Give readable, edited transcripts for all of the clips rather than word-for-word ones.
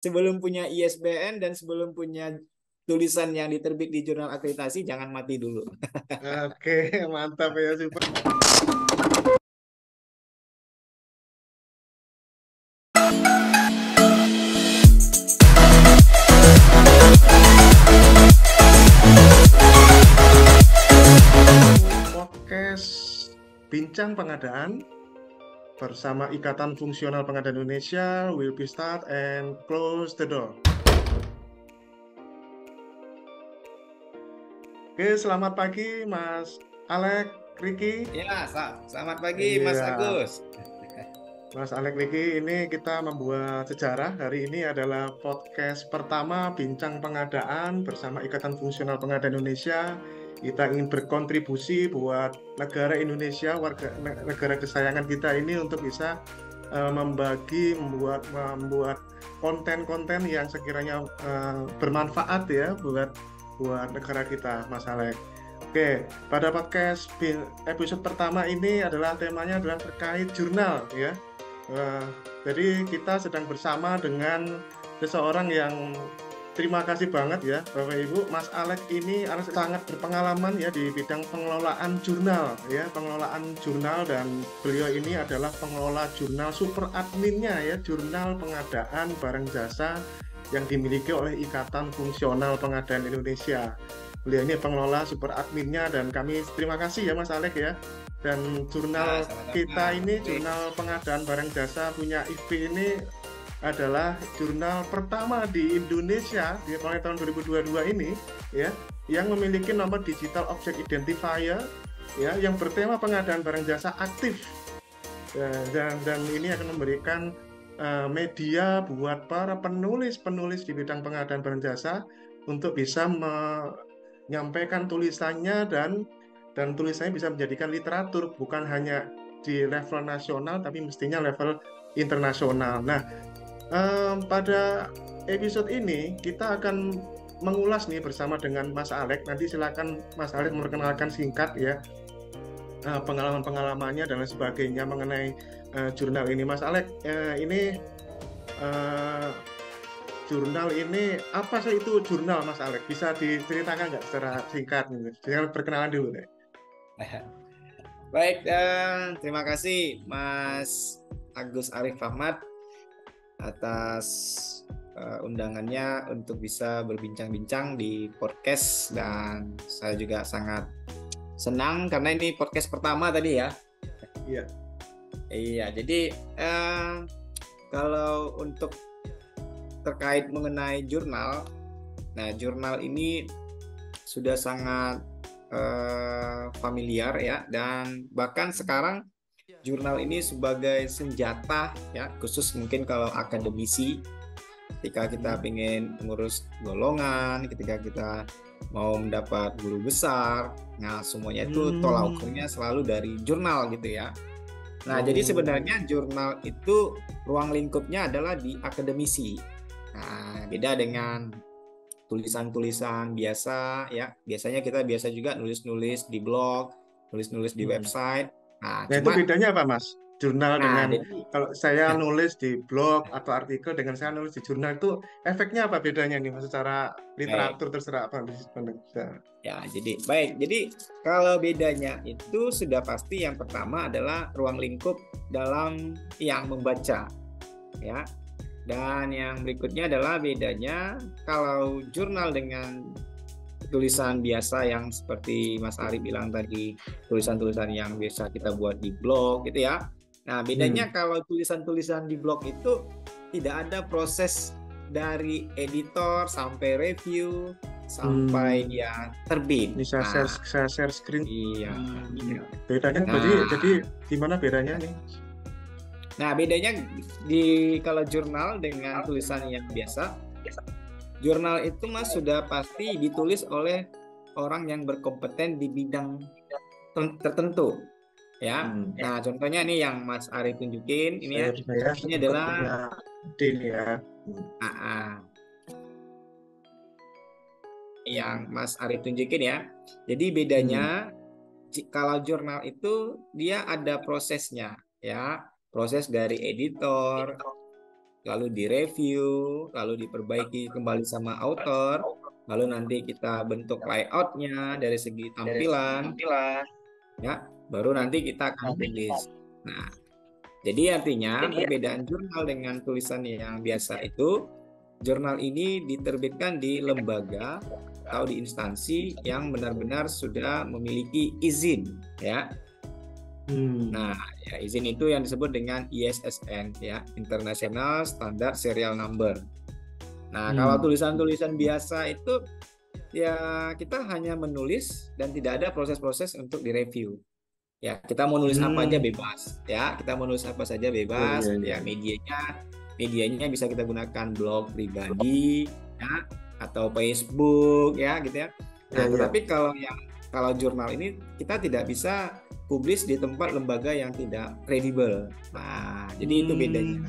sebelum punya ISBN dan sebelum punya tulisan yang diterbit di jurnal akreditasi, jangan mati dulu. Oke, mantap ya, super. Podcast Bincang Pengadaan bersama Ikatan Fungsional Pengadaan Indonesia will be start and close the door. Oke, selamat pagi Mas Alek, Riki. Ya, selamat pagi Mas Iya, Agus. Mas Alek Riki, ini kita membuat sejarah. Hari ini adalah podcast pertama Bincang Pengadaan bersama Ikatan Fungsional Pengadaan Indonesia. Kita ingin berkontribusi buat negara Indonesia, negara kesayangan kita ini untuk bisa membuat konten-konten yang sekiranya bermanfaat ya buat negara kita, Mas Alek. Oke, pada podcast episode pertama ini adalah temanya adalah terkait jurnal ya. Eh, jadi kita sedang bersama dengan seseorang yang terima kasih banget ya Bapak Ibu. Mas Alex ini sangat berpengalaman ya di bidang pengelolaan jurnal ya, pengelolaan jurnal, dan beliau ini adalah pengelola jurnal super adminnya ya, jurnal pengadaan barang jasa yang dimiliki oleh Ikatan Fungsional Pengadaan Indonesia. Beliau ini pengelola super adminnya dan kami terima kasih ya Mas Alex ya. Dan jurnal kita Sama-sama. ini, Oke. jurnal pengadaan barang jasa punya IFPI ini adalah jurnal pertama di Indonesia di mulai tahun 2022 ini ya, yang memiliki nomor digital object identifier ya, yang bertema pengadaan barang jasa aktif. Dan ini akan memberikan media buat para penulis-penulis di bidang pengadaan barang jasa untuk bisa menyampaikan tulisannya, dan tulisannya bisa menjadikan literatur bukan hanya di level nasional tapi mestinya level internasional. Nah, pada episode ini kita akan mengulas nih bersama dengan Mas Alek. Nanti silakan Mas Alek memperkenalkan singkat ya pengalaman-pengalamannya dan lain sebagainya mengenai jurnal ini. Mas Alek, ini eh, jurnal ini apa sih itu jurnal, Mas Alek? Bisa diceritakan nggak secara singkat nih? Saya perkenalan dulu deh. Baik, terima kasih Mas Agus Arif Ahmad atas undangannya untuk bisa berbincang-bincang di podcast, dan saya juga sangat senang karena ini podcast pertama tadi ya. Iya. Iya, jadi kalau untuk terkait mengenai jurnal, nah jurnal ini sudah sangat familiar ya, dan bahkan sekarang jurnal ini sebagai senjata ya, khusus mungkin kalau akademisi ketika kita ingin mengurus golongan, ketika kita mau mendapat guru besar, nah semuanya itu tolak ukurnya selalu dari jurnal gitu ya. Nah, jadi Oh. sebenarnya jurnal itu ruang lingkupnya adalah di akademisi. Nah, beda dengan tulisan-tulisan biasa ya. Biasanya kita biasa juga nulis-nulis di blog, nulis-nulis di Hmm. website. Nah, Nah, itu cuma bedanya apa, Mas? Jurnal nah dengan, jadi kalau saya nulis di blog atau artikel dengan saya nulis di jurnal itu efeknya apa bedanya nih, Mas? Secara baik literatur terserah apa bisa. ya. Jadi baik. Jadi kalau bedanya itu sudah pasti, yang pertama adalah ruang lingkup dalam yang membaca ya. Dan yang berikutnya adalah bedanya kalau jurnal dengan tulisan biasa yang seperti Mas Ari bilang tadi, tulisan-tulisan yang biasa kita buat di blog gitu ya. Nah, bedanya Hmm. kalau tulisan-tulisan di blog itu tidak ada proses dari editor sampai review sampai Hmm. dia terbit. Ini Nah, saya share screen. iya. Hmm. Bedanya jadi Nah, gimana bedanya nih? nah bedanya di kalau jurnal dengan tulisan yang biasa, jurnal itu Mas sudah pasti ditulis oleh orang yang berkompeten di bidang tertentu ya. Hmm. Nah, contohnya nih yang Mas Ari tunjukin ini ya. Saya Ini sempat punya adalah ide nih ya. Hmm. AA yang Mas Ari tunjukin ya. Jadi Hmm. bedanya kalau jurnal itu dia ada prosesnya ya. Proses dari editor, lalu direview, lalu diperbaiki kembali sama author, lalu nanti kita bentuk layoutnya dari segi tampilan, ya, baru nanti kita akan publish. Nah, jadi artinya perbedaan jurnal dengan tulisan yang biasa itu, jurnal ini diterbitkan di lembaga atau di instansi yang benar-benar sudah memiliki izin, ya. Nah, ya, izin itu yang disebut dengan ISSN, ya, International Standard Serial Number. Nah, kalau tulisan-tulisan biasa itu ya kita hanya menulis dan tidak ada proses-proses untuk direview. Ya, kita mau nulis apa aja bebas, ya. Kita mau nulis apa saja bebas, ya. Medianya bisa kita gunakan blog pribadi, ya, atau Facebook, ya, gitu ya. Nah, tetapi kalau jurnal ini kita tidak bisa publish di tempat lembaga yang tidak kredibel. Nah, jadi itu bedanya.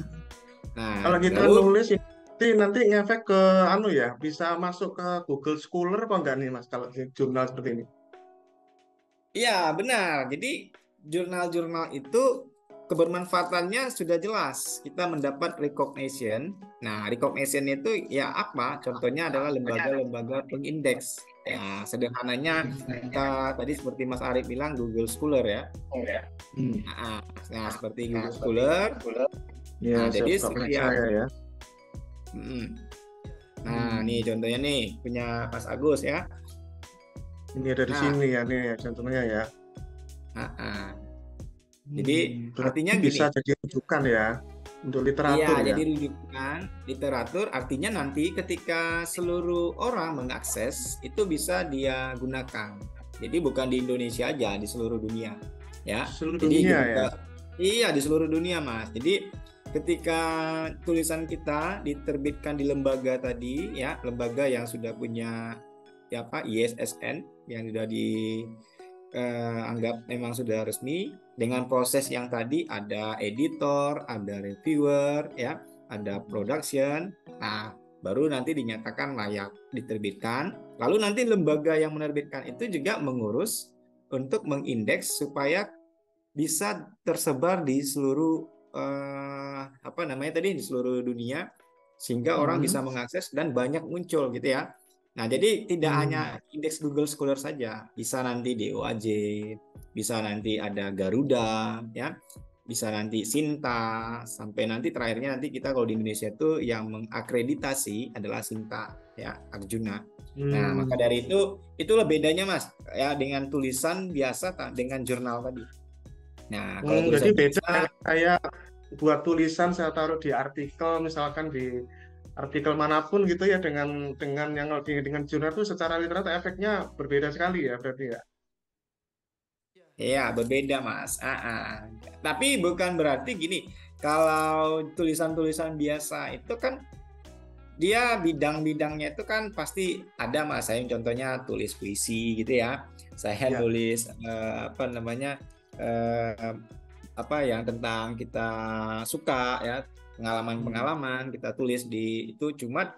Nah, kalau kita nulis nanti ngefek ke bisa masuk ke Google Scholar apa enggak nih Mas kalau jurnal seperti ini? Iya, benar. Jadi jurnal-jurnal itu kebermanfaatannya sudah jelas. Kita mendapat recognition. Nah, recognition itu ya apa? Contohnya adalah lembaga-lembaga pengindeks. Ya, sederhananya kita tadi seperti Mas Arief bilang Google Scholar, ya. Nah, seperti Google Scholar. Ya, nah, jadi setiap ya. Nah, nih contohnya nih punya Mas Agus, ya. Ini ada di sini ya, nih contohnya ya. Jadi artinya bisa gini, jadi rujukan ya untuk literatur ya. Jadi rujukan literatur artinya nanti ketika seluruh orang mengakses itu bisa dia gunakan. Jadi bukan di Indonesia aja, di seluruh dunia, ya. Seluruh Jadi dunia kita, ya. Iya, di seluruh dunia, Mas. Jadi ketika tulisan kita diterbitkan di lembaga tadi, ya, lembaga yang sudah punya ya apa ISSN yang sudah dianggap memang sudah resmi dengan proses yang tadi ada editor, ada reviewer, ya, ada production. Nah, baru nanti dinyatakan layak diterbitkan. Lalu nanti lembaga yang menerbitkan itu juga mengurus untuk mengindeks supaya bisa tersebar di seluruh di seluruh dunia sehingga orang bisa mengakses dan banyak muncul gitu ya. Nah, jadi tidak hanya indeks Google Scholar saja, bisa nanti DOAJ, bisa nanti ada Garuda, ya, bisa nanti Sinta, sampai nanti terakhirnya nanti kita kalau di Indonesia itu yang mengakreditasi adalah Sinta, ya, Arjuna. Nah, maka dari itu itulah bedanya, Mas, ya, dengan tulisan biasa dengan jurnal tadi. Nah, kalau tulisan jadi beda kayak buat tulisan saya taruh di artikel, misalkan di artikel manapun gitu ya, dengan jurnal itu secara literatur efeknya berbeda sekali ya berarti ya. Iya, berbeda, Mas. Tapi bukan berarti gini, kalau tulisan-tulisan biasa itu kan dia bidang-bidangnya itu kan pasti ada, Mas. Saya contohnya tulis puisi gitu ya. Saya nulis yang tentang kita suka, ya, pengalaman-pengalaman kita tulis di itu. Cuma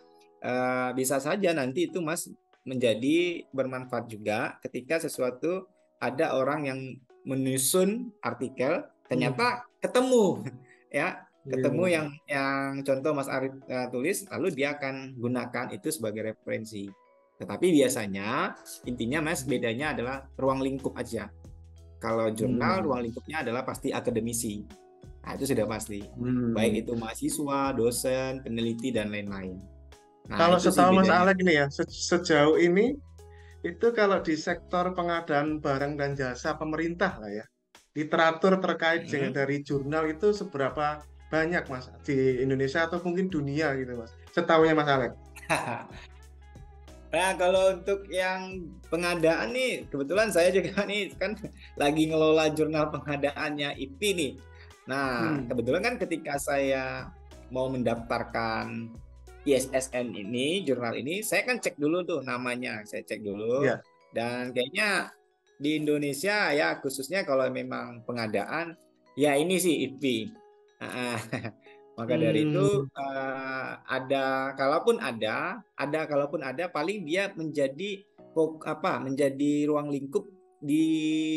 bisa saja nanti itu, Mas, menjadi bermanfaat juga ketika sesuatu ada orang yang menyusun artikel ternyata ketemu ya ketemu yang contoh Mas Arief tulis, lalu dia akan gunakan itu sebagai referensi. Tetapi biasanya intinya, Mas, bedanya adalah ruang lingkup aja. Kalau jurnal ruang lingkupnya adalah pasti akademisi. Nah, itu sudah pasti. Baik itu mahasiswa, dosen, peneliti dan lain-lain. Nah, kalau setahu Mas Alex ini ya, sejauh ini itu kalau di sektor pengadaan barang dan jasa pemerintah lah ya, literatur terkait dengan dari jurnal itu seberapa banyak, Mas, di Indonesia atau mungkin dunia gitu, Mas, setahunya Mas Alex? Nah, kalau untuk yang pengadaan nih, kebetulan saya juga nih kan lagi ngelola jurnal pengadaannya IPI nih. Nah, kebetulan kan ketika saya mau mendaftarkan ISSN ini, jurnal ini, saya kan cek dulu tuh namanya, saya cek dulu. Dan kayaknya di Indonesia ya, khususnya kalau memang pengadaan, ya ini sih IPI. Maka dari itu kalaupun ada paling dia menjadi ruang lingkup di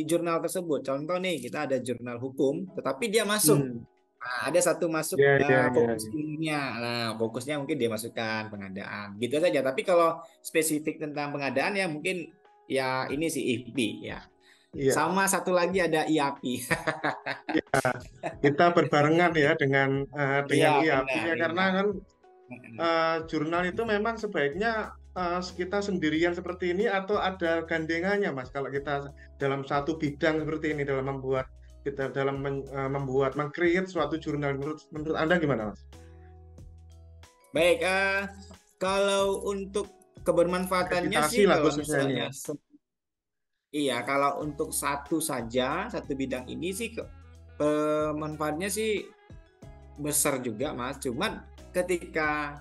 jurnal tersebut. Contoh nih, kita ada jurnal hukum, tetapi dia masuk Nah, ada satu masuk Ya, ya, ya, fokus ya. ilmunya. Nah, fokusnya mungkin dia masukkan pengadaan. Gitu saja. Tapi kalau spesifik tentang pengadaan ya mungkin ya ini sih IFB ya. Iya, Sama satu lagi ada IAPI. ya. Kita berbarengan ya Iya, dengan IAP benar, ya, karena iya. kan jurnal itu memang sebaiknya kita sendirian seperti ini atau ada gandengannya, Mas, kalau kita dalam satu bidang seperti ini dalam membuat kita dalam membuat meng-create suatu jurnal, menurut menurut Anda gimana, Mas? Baik, kalau untuk kebermanfaatannya Akreditasi sih lah kalau khususnya ini ya. misalnya iya, kalau untuk satu saja, satu bidang ini sih manfaatnya sih besar juga, Mas. Cuman ketika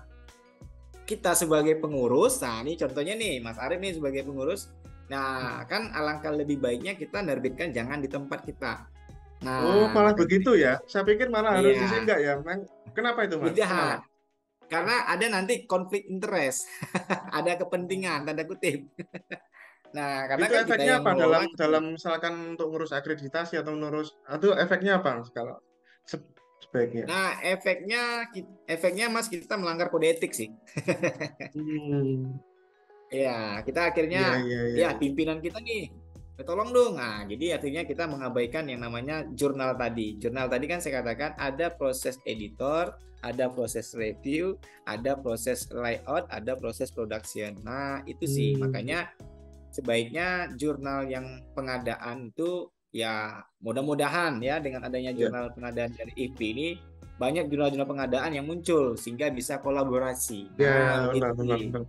kita sebagai pengurus, nah ini contohnya nih, Mas Arif nih sebagai pengurus, nah kan alangkah lebih baiknya kita nerbitkan jangan di tempat kita. Oh, Nah, malah makanya begitu ya. Saya pikir malah harus di sini iya, enggak ya. Kenapa itu, Mas? Kenapa? tidak. Karena ada nanti konflik interest, ada kepentingan tanda kutip. Nah, karena Itu kan kita efeknya yang apa ngelola dalam gitu. dalam misalkan untuk ngurus akreditasi atau ngurus itu efeknya apa, Mas, kalau sebaiknya? Nah, efeknya Mas kita melanggar kode etik sih. Hmm, Ya, kita akhirnya iya, iya, iya, ya iya. pimpinan kita nih, tolong dong. Nah, jadi akhirnya kita mengabaikan yang namanya jurnal tadi. Jurnal tadi kan saya katakan ada proses editor, ada proses review, ada proses layout, ada proses production. Nah, itu sih Hmm, makanya sebaiknya jurnal yang pengadaan itu ya mudah-mudahan ya dengan adanya iya. jurnal pengadaan dari IFPI ini banyak jurnal-jurnal pengadaan yang muncul sehingga bisa kolaborasi. Ya, Nah, benar, begitu benar, sih. benar.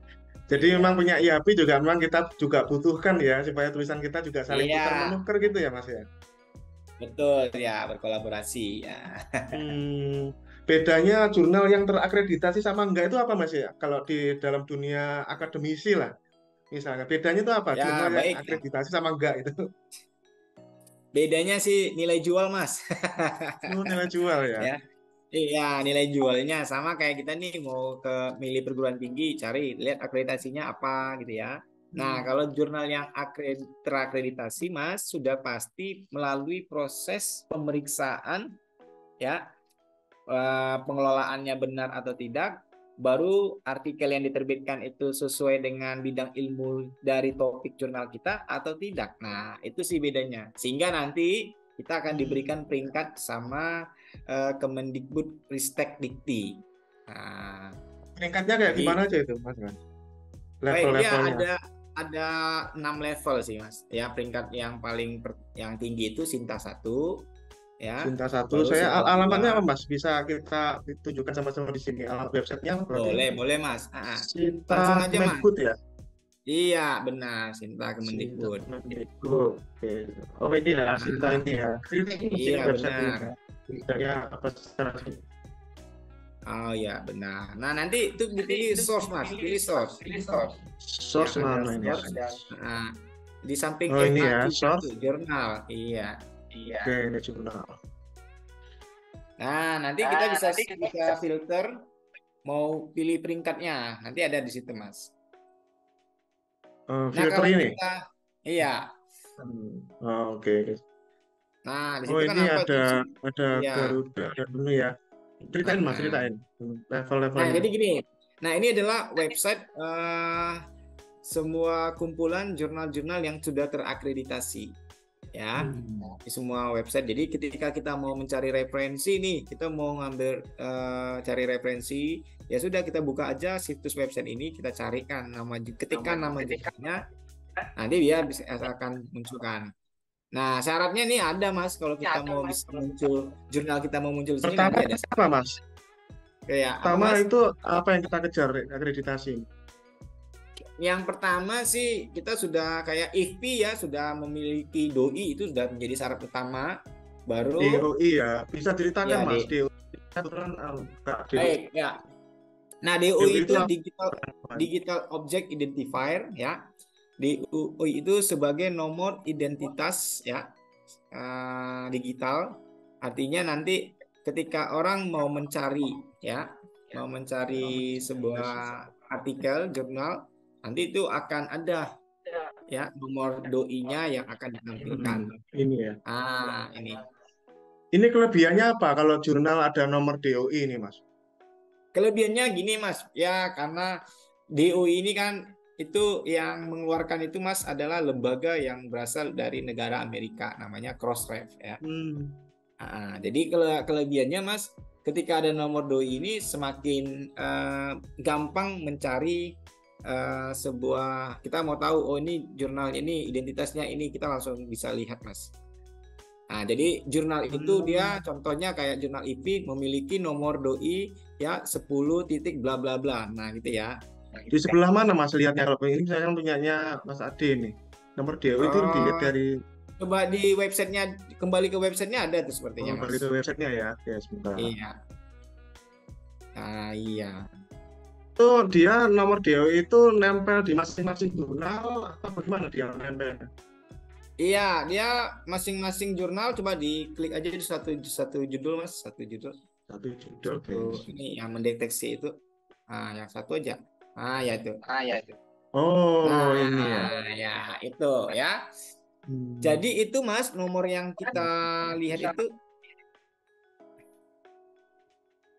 Jadi Iya. memang punya IAP juga memang kita juga butuhkan ya supaya tulisan kita juga saling Iya, tukar menukar gitu ya, Mas ya. betul ya berkolaborasi ya. Hmm, bedanya jurnal yang terakreditasi sama enggak itu apa, Mas ya? Kalau di dalam dunia akademisi lah, misalnya bedanya itu apa? Jurnal Ya, yang baik ya. akreditasi sama enggak itu? Bedanya sih nilai jual, Mas. Oh, nilai jual ya. Ya. Iya, nilai jualnya sama kayak kita nih mau ke milih perguruan tinggi, cari lihat akreditasinya apa gitu ya. Nah, Hmm. kalau jurnal yang terakreditasi, Mas, sudah pasti melalui proses pemeriksaan ya, pengelolaannya benar atau tidak, baru artikel yang diterbitkan itu sesuai dengan bidang ilmu dari topik jurnal kita atau tidak. Nah, itu sih bedanya. Sehingga nanti kita akan Hmm. diberikan peringkat sama Kemendikbud Ristek Dikti. Nah, Peringkatnya kayak jadi gimana aja itu, Mas? baik ya Level-levelnya. ada 6 level sih, Mas. Ya, peringkat yang paling yang tinggi itu Sinta 1 ya. Sinta satu, Baru saya Sinta alamatnya apa, 2. Mas? Bisa kita tunjukkan sama-sama di sini. Alamat websitenya apa berarti? Boleh, boleh Mas. Sinta Langsung aja Mas. Kemendikbud ya? Iya, benar, Sinta Sinta Kemendikbud. Kemendikbud. Oke. Oh, ini ya, Sinta Nah, ini ya. Ini mesti iya website ini benar. ya. Misalnya apa secara Oh iya, benar. Nah, nanti itu dipilih source, Mas. Pilih source. Yang source ada mana ini? source. Nah, di samping Oh, ini ya, FAQ source. itu jurnal. Iya. Oke, ini jurnal. Nah, nanti kita bisa filter mau pilih peringkatnya. Nanti ada di situ, Mas. Nah, Filter kalau ini. kita iya. Oh, oke. Nah, di Oh, situ kan ini apa tuh? ada Iya. Garuda, ada dulu ya. Ceritain, Mas, Nah, ceritain. nah, Level-levelnya. jadi gini. Nah, ini adalah website semua kumpulan jurnal-jurnal yang sudah terakreditasi ya Hmm. di semua website. Jadi ketika kita mau mencari referensi nih, kita mau ngambil cari referensi, ya sudah kita buka aja situs website ini, kita carikan ketikkan nama jurnalnya, nanti dia bisa akan munculkan. Nah, syaratnya nih ada Mas, kalau kita mau bisa muncul jurnal kita mau muncul di sini Pertama nanti ada apa, Mas? kayak apa Pertama Mas? itu apa yang kita kejar akreditasi? Yang pertama sih kita sudah kayak IFPI ya sudah memiliki doi itu sudah menjadi syarat utama. Baru DOI ya. Bisa ceritakan, ya Mas, di DOI aturan enggak DOI. baik ya. Nah, DOI DOI itu itu apa? digital object identifier ya. DOI itu sebagai nomor identitas ya digital. Artinya nanti ketika orang mau mencari ya, mau mencari sebuah artikel jurnal, nanti itu akan ada ya nomor doi-nya yang akan ditampilkan. Ini ya. Ah, ini. Ini kelebihannya apa kalau jurnal ada nomor DOI ini, Mas? Kelebihannya gini Mas, ya karena DOI ini kan itu yang mengeluarkan itu Mas adalah lembaga yang berasal dari negara Amerika, namanya Crossref ya. Hmm. Jadi kelebihannya Mas, ketika ada nomor DOI ini semakin gampang mencari sebuah, kita mau tahu oh ini jurnal ini identitasnya ini, kita langsung bisa lihat Mas. Nah, jadi jurnal itu Hmm. dia contohnya kayak jurnal IP memiliki nomor doi ya 10 titik bla bla bla. Nah, gitu ya. Di sebelah mana Mas lihatnya? Kalau ini saya kan punyanya Mas Ade nih. Nomor DOI itu dilihat Oh, dari coba di websitenya, kembali ke websitenya ada tuh sepertinya, Mas. balik ke websitenya ya. Oke, sebentar. Iya. Nah, iya. Itu dia nomor DOI itu nempel di masing-masing jurnal atau bagaimana dia nempel? Iya, dia masing-masing jurnal coba diklik aja di satu satu judul, Mas, satu judul. Satu judul, Satu oke. ini yang mendeteksi itu. Nah, yang satu aja. Ah, ya itu. Oh, ini ya. Nah, ya itu ya. Hmm. Jadi itu Mas, nomor yang kita lihat itu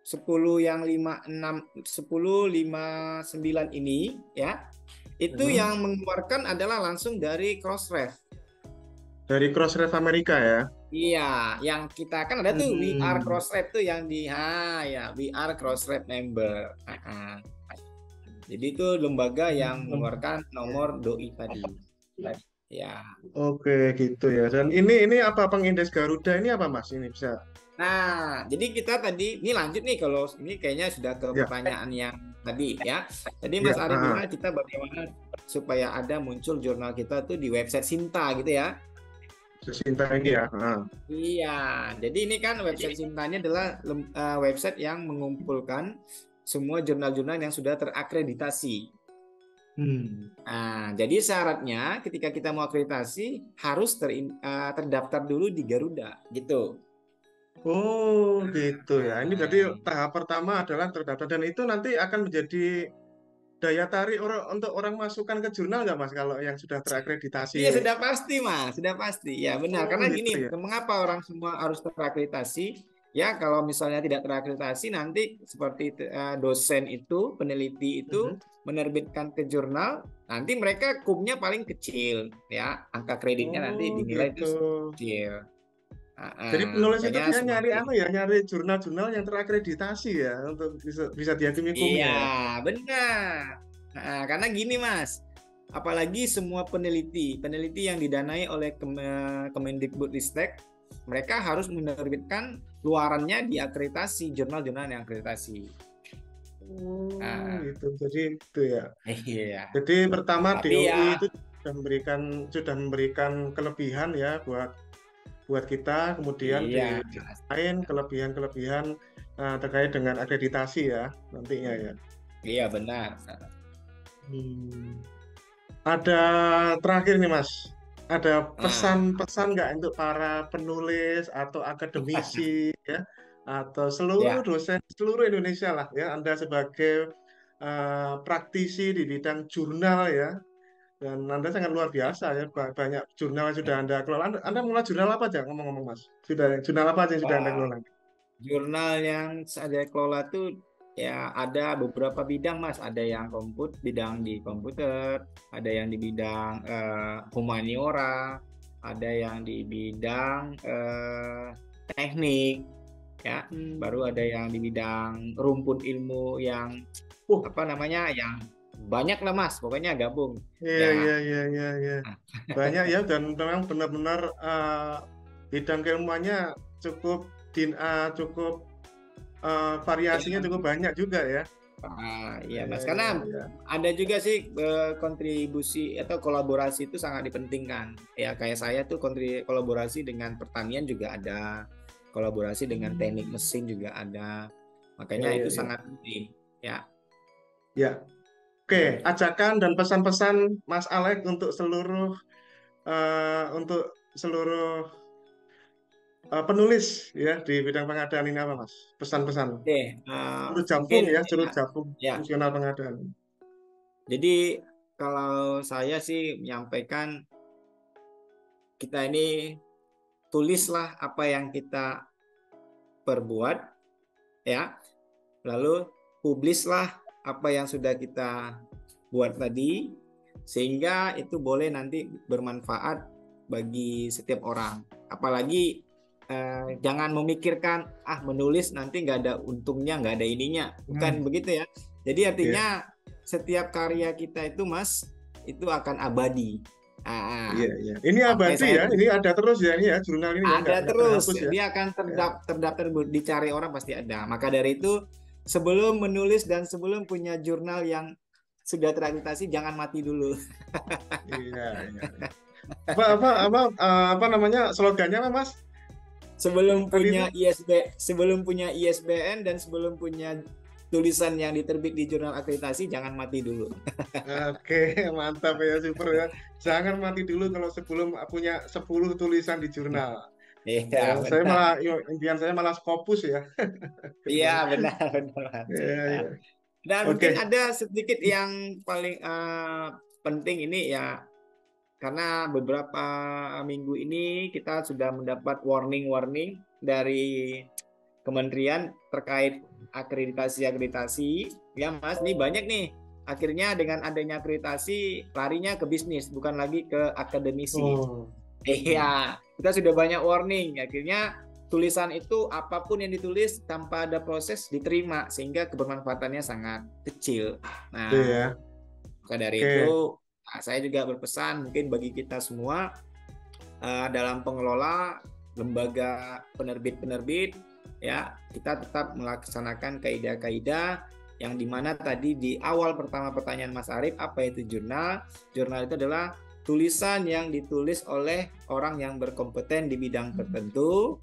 10 yang 1059 ini ya. Itu Hmm. yang mengeluarkan adalah langsung dari Crossref. Dari Crossref Amerika ya. Iya, yang kita kan ada tuh We Are Hmm. Crossref tuh yang di ya We Are Crossref member. Jadi itu lembaga yang mengeluarkan nomor doi tadi. Ya. Oke, gitu ya. Dan ini apa pengindeks Garuda ini apa Mas? Ini bisa. Nah, jadi kita tadi ini lanjut nih kalau ini kayaknya sudah ke Ya, pertanyaan yang tadi ya. Tadi ya. Mas Arief bilang kita bagaimana supaya ada muncul jurnal kita tuh di website Sinta gitu ya. Sesinta ini ya. Iya, jadi ini kan website Sinta ini adalah website yang mengumpulkan semua jurnal-jurnal yang sudah terakreditasi. Hmm. Nah, jadi syaratnya ketika kita mau akreditasi harus terdaftar dulu di Garuda gitu. Oh, gitu ya. Ini berarti Nah, tahap pertama adalah terdaftar dan itu nanti akan menjadi daya tarik orang untuk orang masukkan ke jurnal nggak Mas kalau yang sudah terakreditasi? iya sudah pasti Mas, sudah pasti. Ya benar. Oh, Karena gitu gini, ya. mengapa orang semua harus terakreditasi? Ya kalau misalnya tidak terakreditasi nanti seperti dosen itu, peneliti itu Mhm. menerbitkan ke jurnal, nanti mereka kumnya paling kecil, ya angka kreditnya nanti Oh, dinilai itu gitu. kecil. Jadi penulis itu Makanya dia nyari semakin apa ya? Nyari jurnal-jurnal yang terakreditasi ya untuk bisa dihakimi iya kumnya ya. benar. Karena gini Mas, apalagi semua peneliti yang didanai oleh Kemendikbudristek, mereka harus menerbitkan luarannya di akreditasi, jurnal-jurnal yang akreditasi. Oh, Nah, gitu. Jadi itu ya. iya. Jadi pertama Tapi DOI ya, itu sudah memberikan kelebihan ya buat buat kita, kemudian di iya, sisi lain kelebihan-kelebihan terkait dengan akreditasi ya nantinya ya. iya benar. Hmm. Ada terakhir nih Mas, ada Nah, pesan-pesan nggak untuk para penulis atau akademisi ya, atau seluruh ya, dosen seluruh Indonesia lah ya, Anda sebagai praktisi di bidang jurnal ya, dan Anda sangat luar biasa ya, banyak jurnal yang sudah Anda kelola. Anda mulai jurnal apa aja ngomong-ngomong Mas? Sudah jurnal apa aja yang sudah Anda wah, kelola? jurnal yang saya kelola tuh ya ada beberapa bidang Mas, ada yang bidang di komputer, ada yang di bidang humaniora, ada yang di bidang teknik, ya, baru ada Hmm. yang di bidang rumpun ilmu yang Oh, apa namanya, yang banyak lah Mas, pokoknya gabung. iya, Ya, iya, iya, iya, iya. Banyak ya, dan memang benar-benar bidang keilmuannya cukup cukup variasinya ya, cukup banyak juga ya. iya Iya, Mas, iya, karena iya. ada juga sih kontribusi atau kolaborasi itu sangat dipentingkan. Ya kayak saya tuh kolaborasi dengan pertanian juga ada, kolaborasi dengan teknik Hmm. mesin juga ada. Iya, Makanya iya, itu iya. sangat penting. Ya, Ya, oke. Ajakan dan pesan-pesan Mas Alek untuk seluruh penulis ya di bidang pengadaan ini apa, Mas? Pesan-pesan. oke. Juru Mungkin Japung ya, juru ya, Japung ya. fungsional pengadaan. Jadi kalau saya sih menyampaikan kita ini tulislah apa yang kita perbuat, ya. Lalu publislah apa yang sudah kita buat tadi, sehingga itu boleh nanti bermanfaat bagi setiap orang. Apalagi jangan memikirkan menulis nanti nggak ada untungnya, nggak ada ininya, bukan begitu ya. Jadi artinya setiap karya kita itu Mas itu akan abadi. Iya. Ini abadi ya, ini ada terus ya, ini ya jurnal ini ya, ada nggak terus, terhapus ya. dia akan terdaftar, dicari orang pasti ada. Maka dari itu sebelum menulis dan sebelum punya jurnal yang sudah terakreditasi, jangan mati dulu. Iya. Apa namanya slogannya apa, Mas? Sebelum punya ISBN dan sebelum punya tulisan yang diterbit di jurnal akreditasi, jangan mati dulu. Oke, mantap ya, super ya. Jangan mati dulu kalau sebelum punya 10 tulisan di jurnal. Iya, Saya malah impian saya malah Scopus ya. Iya, benar. Iya. Dan mungkin Oke. ada sedikit yang paling penting ini ya, karena beberapa minggu ini kita sudah mendapat warning dari kementerian terkait akreditasi ya Mas. Ini banyak nih, akhirnya dengan adanya akreditasi larinya ke bisnis, bukan lagi ke akademisi. Iya, kita sudah banyak warning, akhirnya tulisan itu apapun yang ditulis tanpa ada proses diterima, sehingga kebermanfaatannya sangat kecil. Nah, maka dari itu saya juga berpesan mungkin bagi kita semua dalam pengelola lembaga penerbit ya, kita tetap melaksanakan kaidah-kaidah yang dimana tadi di awal pertama pertanyaan Mas Arief, apa itu jurnal? Jurnal itu adalah tulisan yang ditulis oleh orang yang berkompeten di bidang tertentu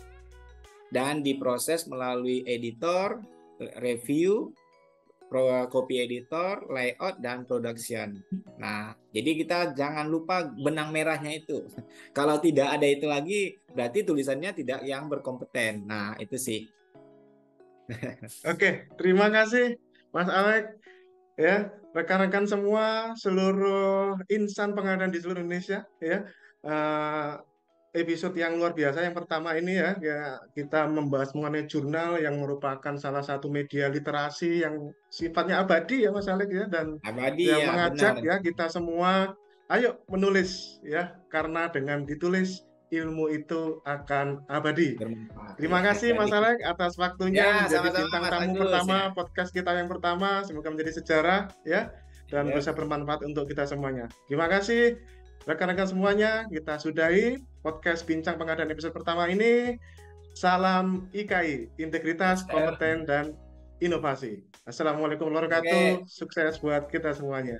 dan diproses melalui editor, review, copy editor, layout, dan production. Nah, jadi kita jangan lupa benang merahnya itu. Kalau tidak ada itu lagi, berarti tulisannya tidak yang berkompeten. Nah, itu sih. Oke, terima kasih Mas Alek. Ya, rekan-rekan semua, seluruh insan pengadaan di seluruh Indonesia, ya. Episode yang luar biasa yang pertama ini ya, kita membahas mengenai jurnal yang merupakan salah satu media literasi yang sifatnya abadi ya Mas Alek ya, dan Abadi yang ya, mengajak benar. ya kita semua ayo menulis ya, karena dengan ditulis ilmu itu akan abadi. Bermanfaat. Terima kasih Mas Alek atas waktunya Ya, menjadi sama-sama bintang Mas tamu Agus ya. pertama podcast kita yang pertama. Semoga menjadi sejarah ya, dan bisa bermanfaat untuk kita semuanya. Terima kasih rekan-rekan semuanya. Kita sudahi podcast Bincang Pengadaan episode pertama ini. Salam IKI, integritas, kompeten, dan inovasi. Assalamualaikum warahmatullahi wabarakatuh. Sukses buat kita semuanya.